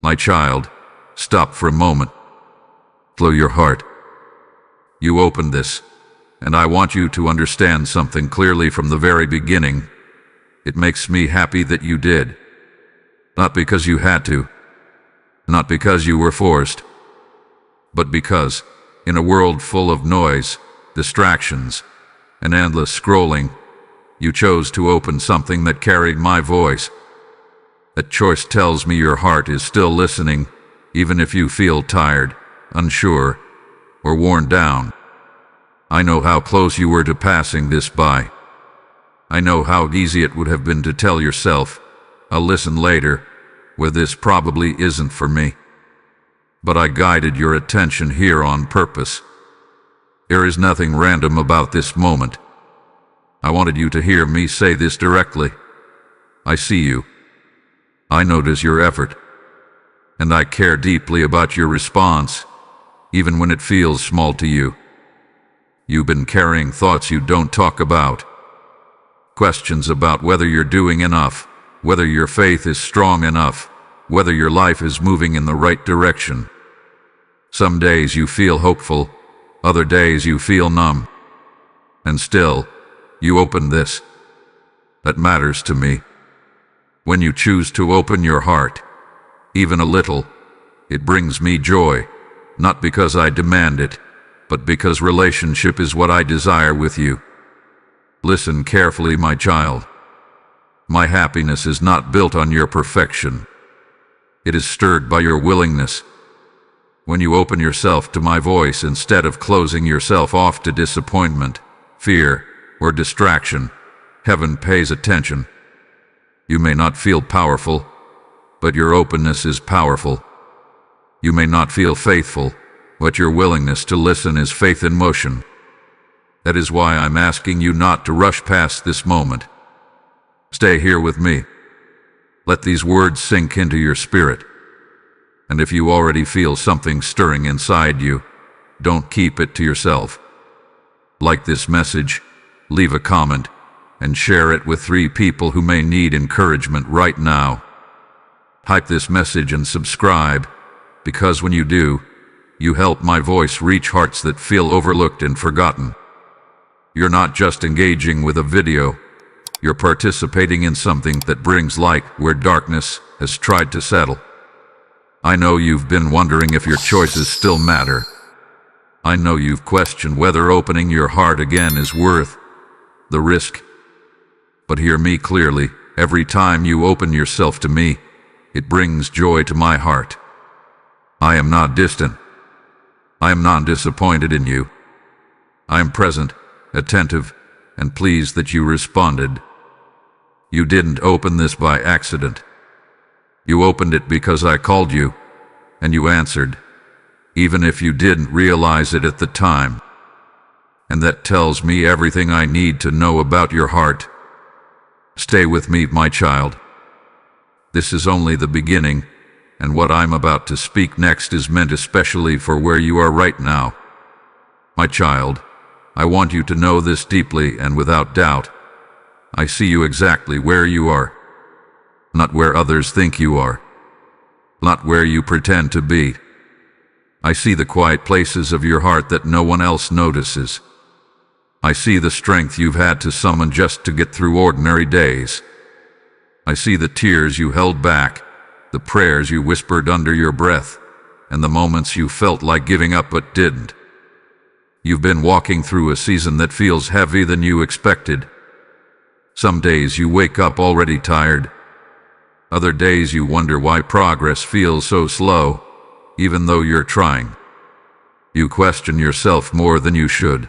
My child, stop for a moment. Slow your heart. You opened this, and I want you to understand something clearly from the very beginning. It makes me happy that you did. Not because you had to, not because you were forced, but because, in a world full of noise, distractions, and endless scrolling, you chose to open something that carried my voice. That choice tells me your heart is still listening, even if you feel tired, unsure, or worn down. I know how close you were to passing this by. I know how easy it would have been to tell yourself, I'll listen later, where this probably isn't for me. But I guided your attention here on purpose. There is nothing random about this moment. I wanted you to hear me say this directly. I see you. I notice your effort. And I care deeply about your response, even when it feels small to you. You've been carrying thoughts you don't talk about. Questions about whether you're doing enough, whether your faith is strong enough, whether your life is moving in the right direction. Some days you feel hopeful, other days you feel numb. And still, you open this. That matters to me. When you choose to open your heart, even a little, it brings me joy, not because I demand it, but because relationship is what I desire with you. Listen carefully, my child. My happiness is not built on your perfection. It is stirred by your willingness. When you open yourself to my voice instead of closing yourself off to disappointment, fear, or distraction, heaven pays attention. You may not feel powerful, but your openness is powerful. You may not feel faithful, but your willingness to listen is faith in motion. That is why I'm asking you not to rush past this moment. Stay here with me. Let these words sink into your spirit. And if you already feel something stirring inside you, don't keep it to yourself. Like this message, leave a comment, and share it with 3 people who may need encouragement right now. Type this message and subscribe, because when you do, you help my voice reach hearts that feel overlooked and forgotten. You're not just engaging with a video, you're participating in something that brings light where darkness has tried to settle. I know you've been wondering if your choices still matter. I know you've questioned whether opening your heart again is worth the risk. But hear me clearly, every time you open yourself to me, it brings joy to my heart. I am not distant. I am not disappointed in you. I am present, attentive, and pleased that you responded. You didn't open this by accident. You opened it because I called you, and you answered, even if you didn't realize it at the time. And that tells me everything I need to know about your heart. Stay with me, my child. This is only the beginning, and what I'm about to speak next is meant especially for where you are right now. My child, I want you to know this deeply and without doubt. I see you exactly where you are, not where others think you are, not where you pretend to be. I see the quiet places of your heart that no one else notices. I see the strength you've had to summon just to get through ordinary days. I see the tears you held back, the prayers you whispered under your breath, and the moments you felt like giving up but didn't. You've been walking through a season that feels heavier than you expected. Some days you wake up already tired. Other days you wonder why progress feels so slow, even though you're trying. You question yourself more than you should.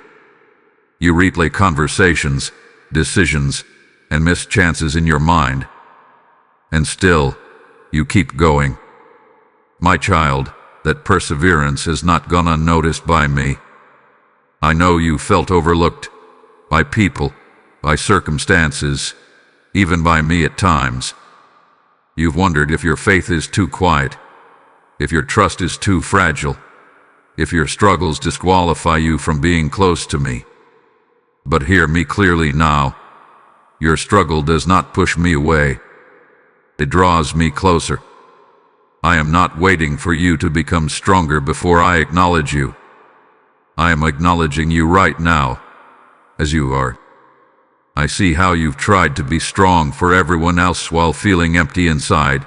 You replay conversations, decisions, and missed chances in your mind. And still, you keep going. My child, that perseverance has not gone unnoticed by me. I know you felt overlooked, by people, by circumstances, even by me at times. You've wondered if your faith is too quiet, if your trust is too fragile, if your struggles disqualify you from being close to me. But hear me clearly now. Your struggle does not push me away. It draws me closer. I am not waiting for you to become stronger before I acknowledge you. I am acknowledging you right now, as you are. I see how you've tried to be strong for everyone else while feeling empty inside.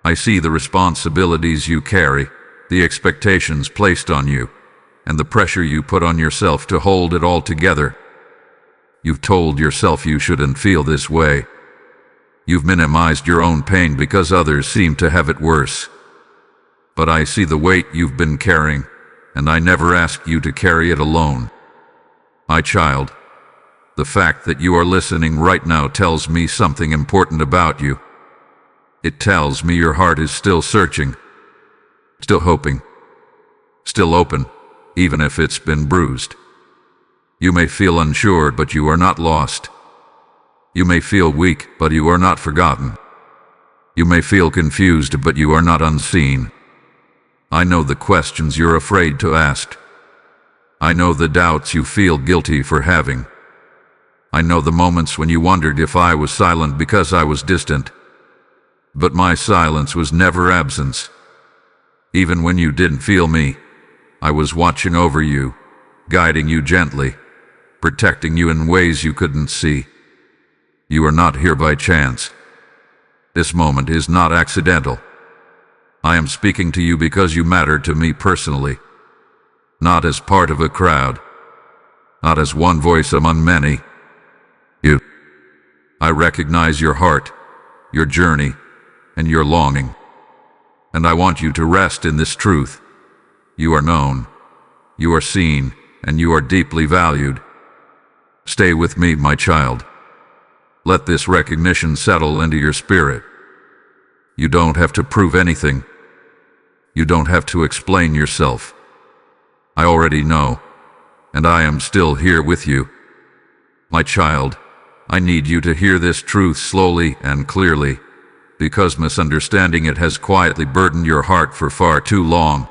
I see the responsibilities you carry, the expectations placed on you, and the pressure you put on yourself to hold it all together. You've told yourself you shouldn't feel this way. You've minimized your own pain because others seem to have it worse. But I see the weight you've been carrying, and I never asked you to carry it alone. My child, the fact that you are listening right now tells me something important about you. It tells me your heart is still searching, still hoping, still open, even if it's been bruised. You may feel unsure, but you are not lost. You may feel weak, but you are not forgotten. You may feel confused, but you are not unseen. I know the questions you're afraid to ask. I know the doubts you feel guilty for having. I know the moments when you wondered if I was silent because I was distant. But my silence was never absence. Even when you didn't feel me, I was watching over you, guiding you gently, protecting you in ways you couldn't see. You are not here by chance. This moment is not accidental. I am speaking to you because you matter to me personally, not as part of a crowd, not as one voice among many. You. I recognize your heart, your journey, and your longing. And I want you to rest in this truth. You are known, you are seen, and you are deeply valued. Stay with me, my child. Let this recognition settle into your spirit. You don't have to prove anything. You don't have to explain yourself. I already know, and I am still here with you. My child, I need you to hear this truth slowly and clearly, because misunderstanding it has quietly burdened your heart for far too long.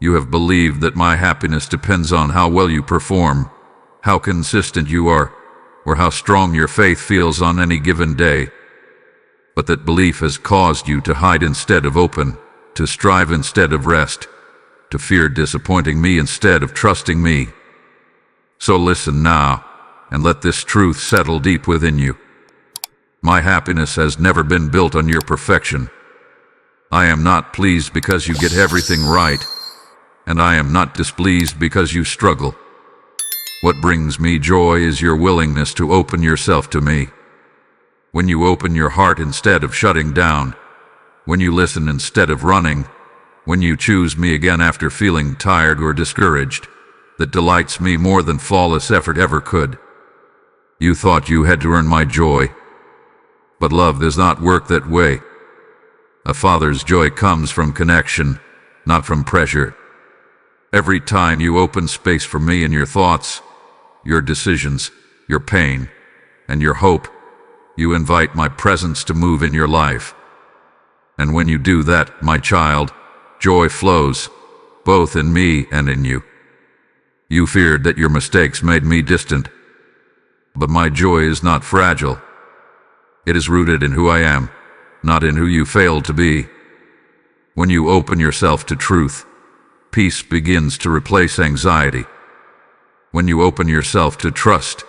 You have believed that my happiness depends on how well you perform, how consistent you are, or how strong your faith feels on any given day. But that belief has caused you to hide instead of open, to strive instead of rest, to fear disappointing me instead of trusting me. So listen now, and let this truth settle deep within you. My happiness has never been built on your perfection. I am not pleased because you get everything right, and I am not displeased because you struggle. What brings me joy is your willingness to open yourself to me. When you open your heart instead of shutting down, when you listen instead of running, when you choose me again after feeling tired or discouraged, that delights me more than flawless effort ever could. You thought you had to earn my joy, but love does not work that way. A father's joy comes from connection, not from pressure. Every time you open space for me in your thoughts, your decisions, your pain, and your hope, you invite my presence to move in your life. And when you do that, my child, joy flows, both in me and in you. You feared that your mistakes made me distant, but my joy is not fragile. It is rooted in who I am, not in who you failed to be. When you open yourself to truth, peace begins to replace anxiety. When you open yourself to trust,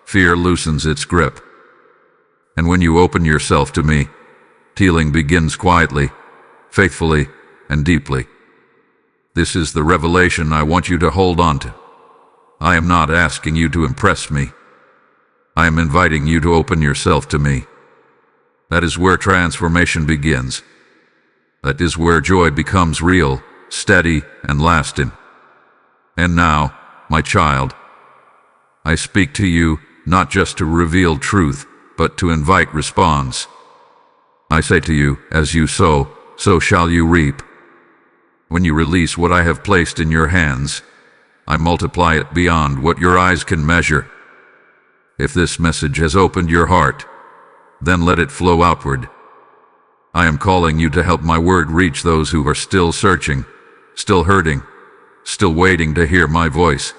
fear loosens its grip. And when you open yourself to me, healing begins quietly, faithfully, and deeply. This is the revelation I want you to hold on to. I am not asking you to impress me. I am inviting you to open yourself to me. That is where transformation begins. That is where joy becomes real, steady, and lasting. And now, my child, I speak to you not just to reveal truth, but to invite response. I say to you, as you sow, so shall you reap. When you release what I have placed in your hands, I multiply it beyond what your eyes can measure. If this message has opened your heart, then let it flow outward. I am calling you to help my word reach those who are still searching, still hurting, still waiting to hear my voice.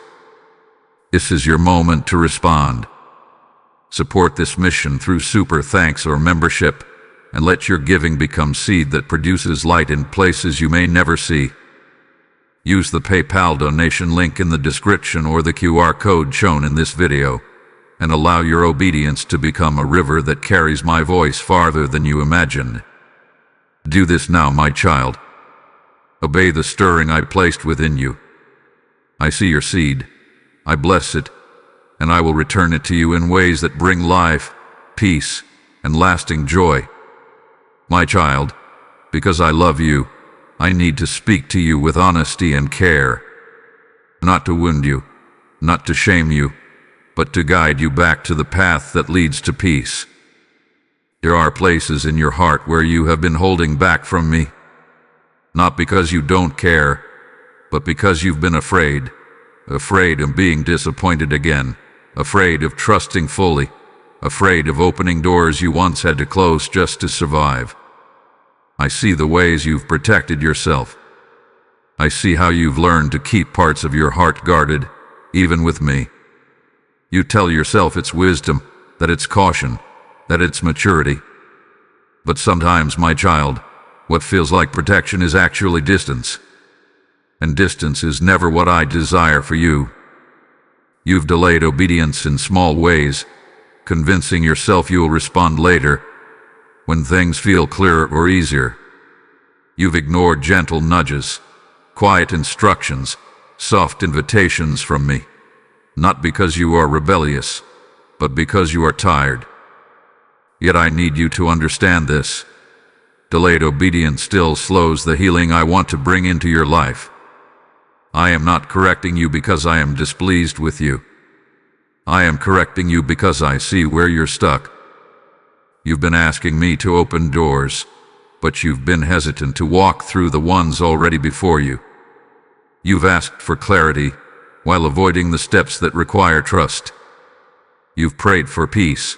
This is your moment to respond. Support this mission through super thanks or membership, and let your giving become seed that produces light in places you may never see. Use the PayPal donation link in the description or the QR code shown in this video, and allow your obedience to become a river that carries my voice farther than you imagined. Do this now, my child. Obey the stirring I placed within you. I see your seed, I bless it, and I will return it to you in ways that bring life, peace, and lasting joy. My child, because I love you, I need to speak to you with honesty and care. Not to wound you, not to shame you, but to guide you back to the path that leads to peace. There are places in your heart where you have been holding back from me, not because you don't care, but because you've been afraid of being disappointed again, afraid of trusting fully, afraid of opening doors you once had to close just to survive. I see the ways you've protected yourself. I see how you've learned to keep parts of your heart guarded, even with me. You tell yourself it's wisdom, that it's caution, that it's maturity. But sometimes, my child, what feels like protection is actually distance. And distance is never what I desire for you. You've delayed obedience in small ways, convincing yourself you'll respond later, when things feel clearer or easier. You've ignored gentle nudges, quiet instructions, soft invitations from me, not because you are rebellious, but because you are tired. Yet I need you to understand this. Delayed obedience still slows the healing I want to bring into your life. I am not correcting you because I am displeased with you. I am correcting you because I see where you're stuck. You've been asking me to open doors, but you've been hesitant to walk through the ones already before you. You've asked for clarity while avoiding the steps that require trust. You've prayed for peace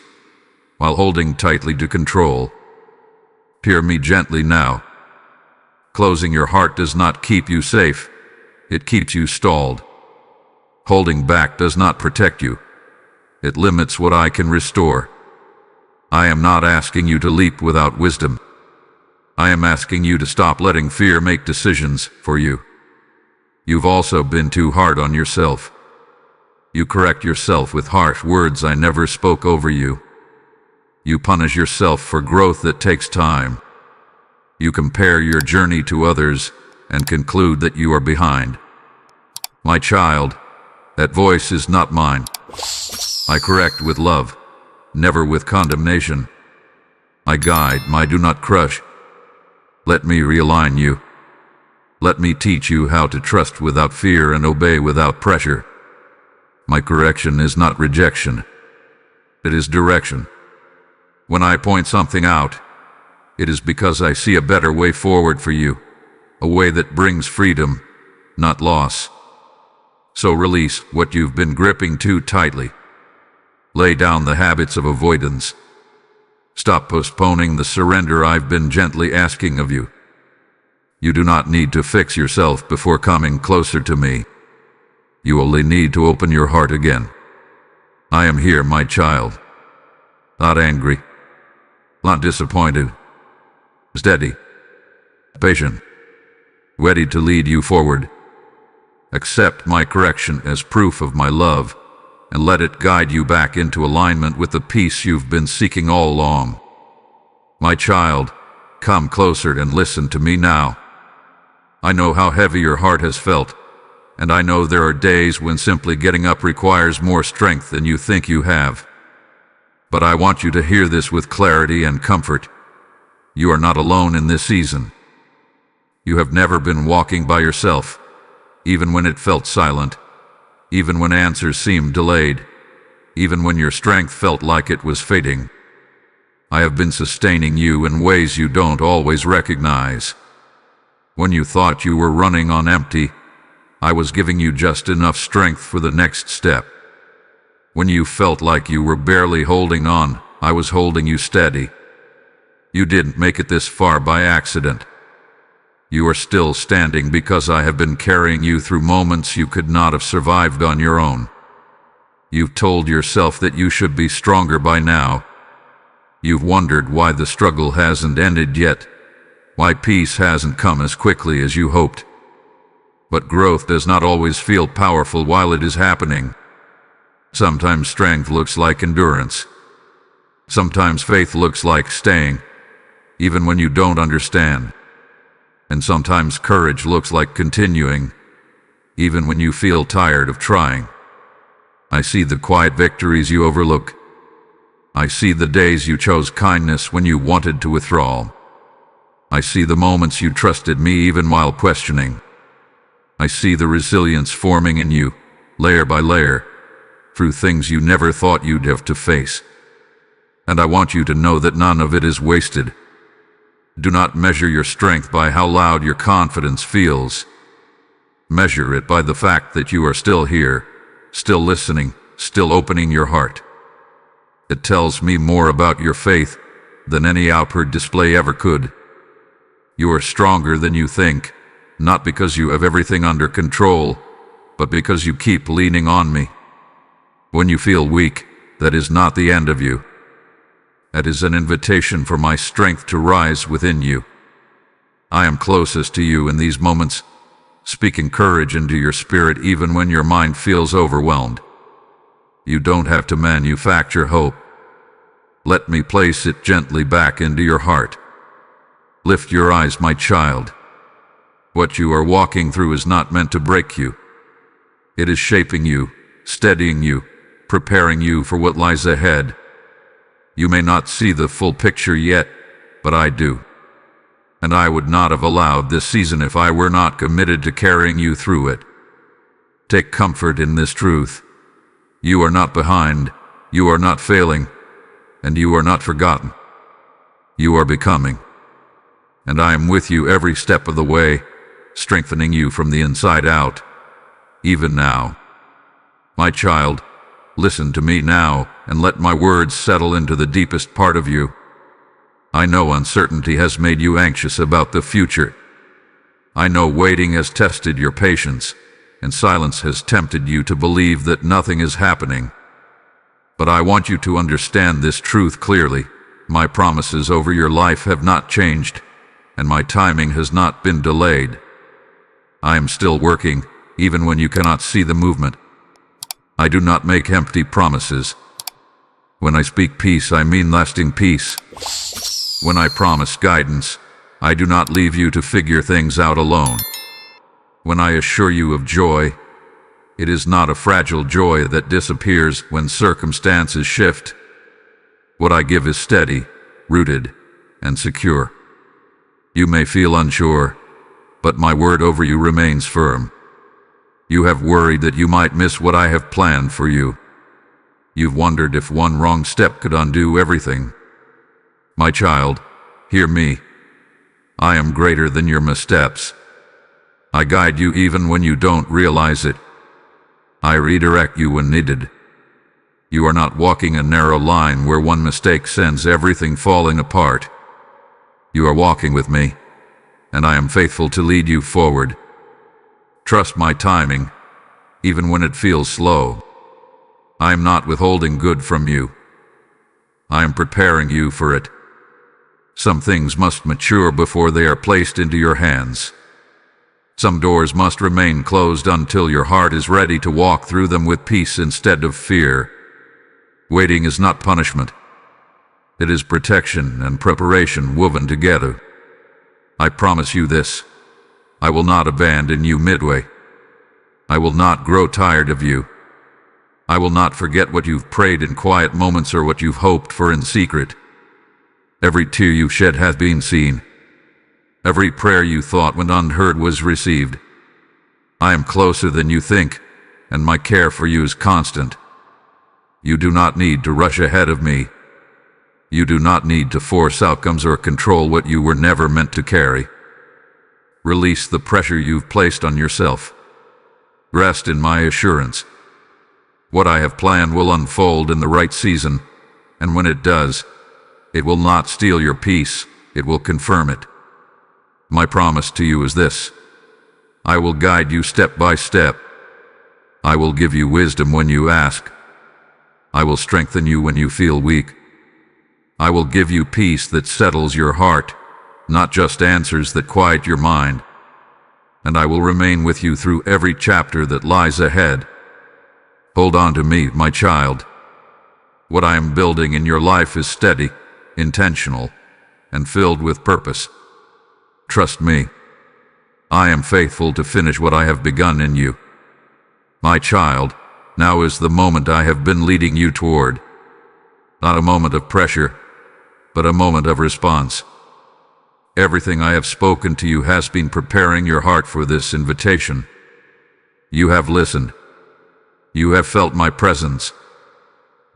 while holding tightly to control. Hear me gently now. Closing your heart does not keep you safe. It keeps you stalled. Holding back does not protect you. It limits what I can restore. I am not asking you to leap without wisdom. I am asking you to stop letting fear make decisions for you. You've also been too hard on yourself. You correct yourself with harsh words I never spoke over you. You punish yourself for growth that takes time. You compare your journey to others and conclude that you are behind. My child, that voice is not mine. I correct with love, never with condemnation. I guide, I do not crush. Let me realign you. Let me teach you how to trust without fear and obey without pressure. My correction is not rejection. It is direction. When I point something out, it is because I see a better way forward for you, a way that brings freedom, not loss. So release what you've been gripping too tightly. Lay down the habits of avoidance. Stop postponing the surrender I've been gently asking of you. You do not need to fix yourself before coming closer to me. You only need to open your heart again. I am here, my child. Not angry, not disappointed. Steady, patient, ready to lead you forward. Accept my correction as proof of my love, and let it guide you back into alignment with the peace you've been seeking all along. My child, come closer and listen to me now. I know how heavy your heart has felt, and I know there are days when simply getting up requires more strength than you think you have. But I want you to hear this with clarity and comfort. You are not alone in this season. You have never been walking by yourself, even when it felt silent, even when answers seemed delayed, even when your strength felt like it was fading. I have been sustaining you in ways you don't always recognize. When you thought you were running on empty, I was giving you just enough strength for the next step. When you felt like you were barely holding on, I was holding you steady. You didn't make it this far by accident. You are still standing because I have been carrying you through moments you could not have survived on your own. You've told yourself that you should be stronger by now. You've wondered why the struggle hasn't ended yet, why peace hasn't come as quickly as you hoped. But growth does not always feel powerful while it is happening. Sometimes strength looks like endurance. Sometimes faith looks like staying, even when you don't understand. And sometimes courage looks like continuing, even when you feel tired of trying. I see the quiet victories you overlook. I see the days you chose kindness when you wanted to withdraw. I see the moments you trusted me even while questioning. I see the resilience forming in you, layer by layer, through things you never thought you'd have to face. And I want you to know that none of it is wasted. Do not measure your strength by how loud your confidence feels. Measure it by the fact that you are still here, still listening, still opening your heart. It tells me more about your faith than any outward display ever could. You are stronger than you think, not because you have everything under control, but because you keep leaning on me. When you feel weak, that is not the end of you. That is an invitation for my strength to rise within you. I am closest to you in these moments, speaking courage into your spirit even when your mind feels overwhelmed. You don't have to manufacture hope. Let me place it gently back into your heart. Lift your eyes, my child. What you are walking through is not meant to break you. It is shaping you, steadying you, preparing you for what lies ahead. You may not see the full picture yet, but I do. And I would not have allowed this season if I were not committed to carrying you through it. Take comfort in this truth. You are not behind, you are not failing, and you are not forgotten. You are becoming. And I am with you every step of the way, strengthening you from the inside out, even now. My child, listen to me now and let my words settle into the deepest part of you. I know uncertainty has made you anxious about the future. I know waiting has tested your patience, and silence has tempted you to believe that nothing is happening. But I want you to understand this truth clearly. My promises over your life have not changed, and my timing has not been delayed. I am still working, even when you cannot see the movement. I do not make empty promises. When I speak peace, I mean lasting peace. When I promise guidance, I do not leave you to figure things out alone. When I assure you of joy, it is not a fragile joy that disappears when circumstances shift. What I give is steady, rooted, and secure. You may feel unsure, but my word over you remains firm. You have worried that you might miss what I have planned for you. You've wondered if one wrong step could undo everything. My child, hear me. I am greater than your missteps. I guide you even when you don't realize it. I redirect you when needed. You are not walking a narrow line where one mistake sends everything falling apart. You are walking with me, and I am faithful to lead you forward. Trust my timing, even when it feels slow. I am not withholding good from you. I am preparing you for it. Some things must mature before they are placed into your hands. Some doors must remain closed until your heart is ready to walk through them with peace instead of fear. Waiting is not punishment. It is protection and preparation woven together. I promise you this. I will not abandon you midway. I will not grow tired of you. I will not forget what you've prayed in quiet moments or what you've hoped for in secret. Every tear you shed has been seen. Every prayer you thought went unheard was received. I am closer than you think, and my care for you is constant. You do not need to rush ahead of me. You do not need to force outcomes or control what you were never meant to carry. Release the pressure you've placed on yourself. Rest in my assurance. What I have planned will unfold in the right season, and when it does, it will not steal your peace, it will confirm it. My promise to you is this. I will guide you step by step. I will give you wisdom when you ask. I will strengthen you when you feel weak. I will give you peace that settles your heart, not just answers that quiet your mind. And I will remain with you through every chapter that lies ahead. Hold on to me, my child. What I am building in your life is steady, intentional, and filled with purpose. Trust me. I am faithful to finish what I have begun in you. My child, now is the moment I have been leading you toward. Not a moment of pressure, but a moment of response. Everything I have spoken to you has been preparing your heart for this invitation. You have listened. You have felt my presence.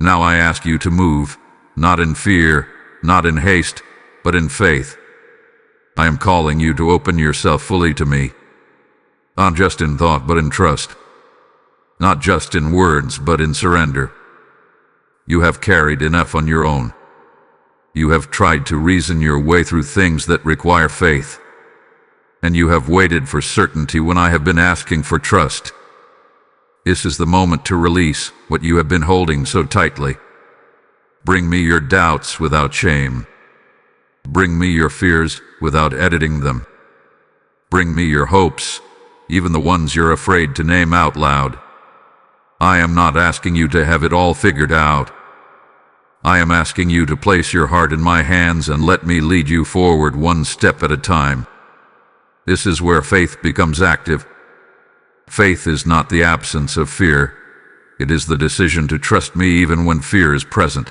Now I ask you to move, not in fear, not in haste, but in faith. I am calling you to open yourself fully to me, not just in thought but in trust, not just in words but in surrender. You have carried enough on your own. You have tried to reason your way through things that require faith, and you have waited for certainty when I have been asking for trust. This is the moment to release what you have been holding so tightly. Bring me your doubts without shame. Bring me your fears without editing them. Bring me your hopes, even the ones you're afraid to name out loud. I am not asking you to have it all figured out. I am asking you to place your heart in my hands and let me lead you forward one step at a time. This is where faith becomes active. Faith is not the absence of fear. It is the decision to trust me even when fear is present.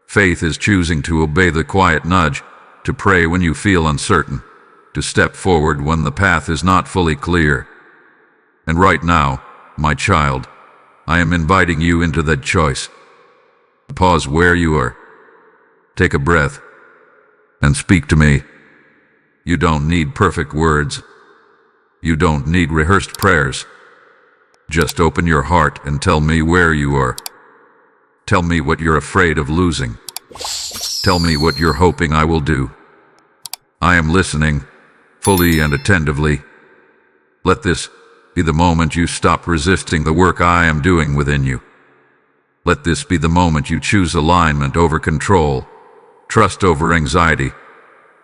Faith is choosing to obey the quiet nudge, to pray when you feel uncertain, to step forward when the path is not fully clear. And right now, my child, I am inviting you into that choice. Pause where you are. Take a breath and speak to me. You don't need perfect words. You don't need rehearsed prayers. Just open your heart and tell me where you are. Tell me what you're afraid of losing. Tell me what you're hoping I will do. I am listening, fully and attentively. Let this be the moment you stop resisting the work I am doing within you. Let this be the moment you choose alignment over control, trust over anxiety,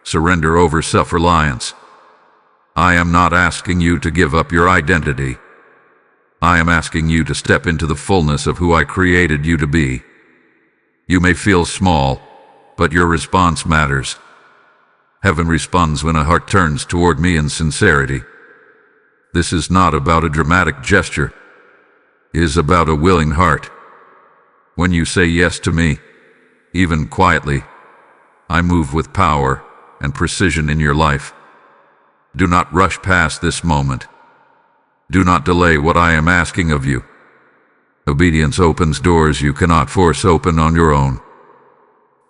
surrender over self-reliance. I am not asking you to give up your identity. I am asking you to step into the fullness of who I created you to be. You may feel small, but your response matters. Heaven responds when a heart turns toward me in sincerity. This is not about a dramatic gesture. It is about a willing heart. When you say yes to me, even quietly, I move with power and precision in your life. Do not rush past this moment. Do not delay what I am asking of you. Obedience opens doors you cannot force open on your own.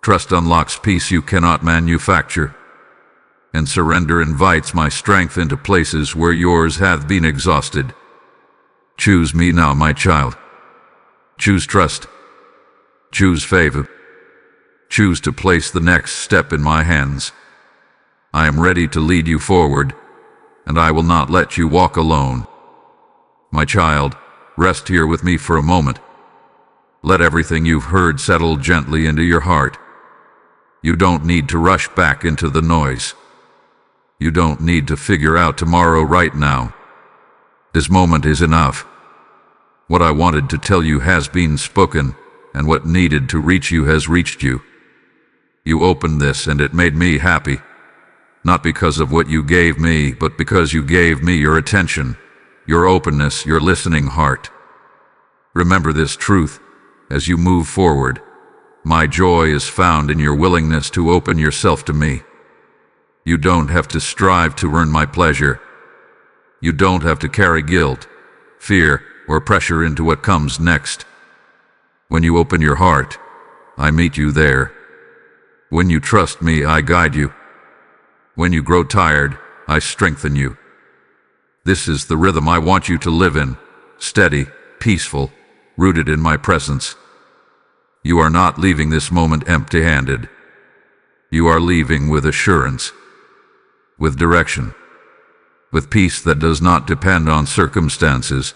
Trust unlocks peace you cannot manufacture. And surrender invites my strength into places where yours have been exhausted. Choose me now, my child. Choose trust. Choose favor. Choose to place the next step in my hands. I am ready to lead you forward, and I will not let you walk alone. My child, rest here with me for a moment. Let everything you've heard settle gently into your heart. You don't need to rush back into the noise. You don't need to figure out tomorrow right now. This moment is enough. What I wanted to tell you has been spoken, and what needed to reach you has reached you. You opened this and it made me happy. Not because of what you gave me, but because you gave me your attention, your openness, your listening heart. Remember this truth as you move forward. My joy is found in your willingness to open yourself to me. You don't have to strive to earn my pleasure. You don't have to carry guilt, fear, or pressure into what comes next. When you open your heart, I meet you there. When you trust me, I guide you. When you grow tired, I strengthen you. This is the rhythm I want you to live in, steady, peaceful, rooted in my presence. You are not leaving this moment empty-handed. You are leaving with assurance, with direction, with peace that does not depend on circumstances.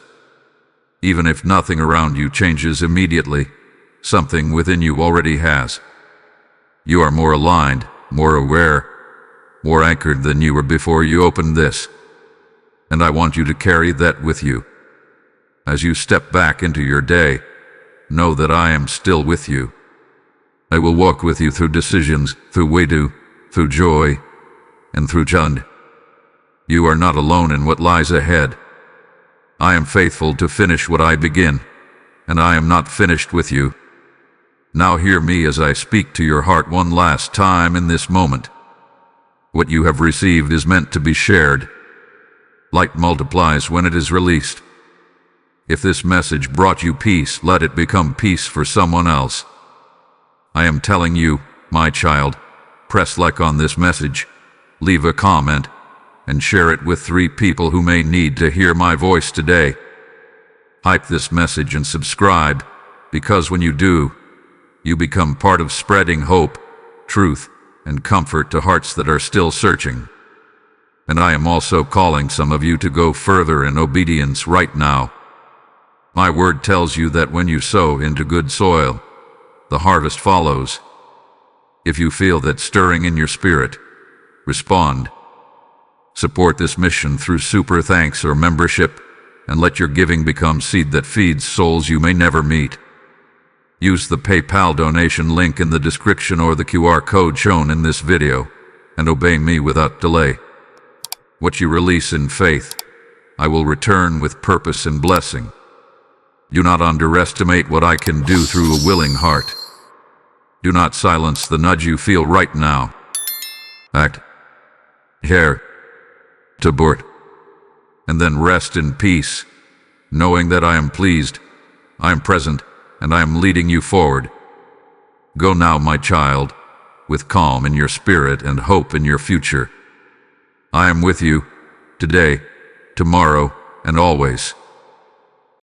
Even if nothing around you changes immediately, something within you already has. You are more aligned, more aware, more anchored than you were before you opened this. And I want you to carry that with you. As you step back into your day, know that I am still with you. I will walk with you through decisions, through Wedu, through joy, and through Chund. You are not alone in what lies ahead. I am faithful to finish what I begin, and I am not finished with you. Now hear me as I speak to your heart one last time in this moment. What you have received is meant to be shared. Light multiplies when it is released. If this message brought you peace, let it become peace for someone else. I am telling you, my child, press like on this message, leave a comment, and share it with 3 people who may need to hear my voice today. Hype this message and subscribe, because when you do, you become part of spreading hope, truth, and comfort to hearts that are still searching. And I am also calling some of you to go further in obedience right now. My word tells you that when you sow into good soil, the harvest follows. If you feel that stirring in your spirit, respond. Support this mission through super thanks or membership, and let your giving become seed that feeds souls you may never meet. Use the PayPal donation link in the description or the QR code shown in this video, and obey me without delay. What you release in faith, I will return with purpose and blessing. Do not underestimate what I can do through a willing heart. Do not silence the nudge you feel right now. Act. Hair. Tabort. And then rest in peace, knowing that I am pleased, I am present, and I am leading you forward. Go now, my child, with calm in your spirit and hope in your future. I am with you, today, tomorrow, and always.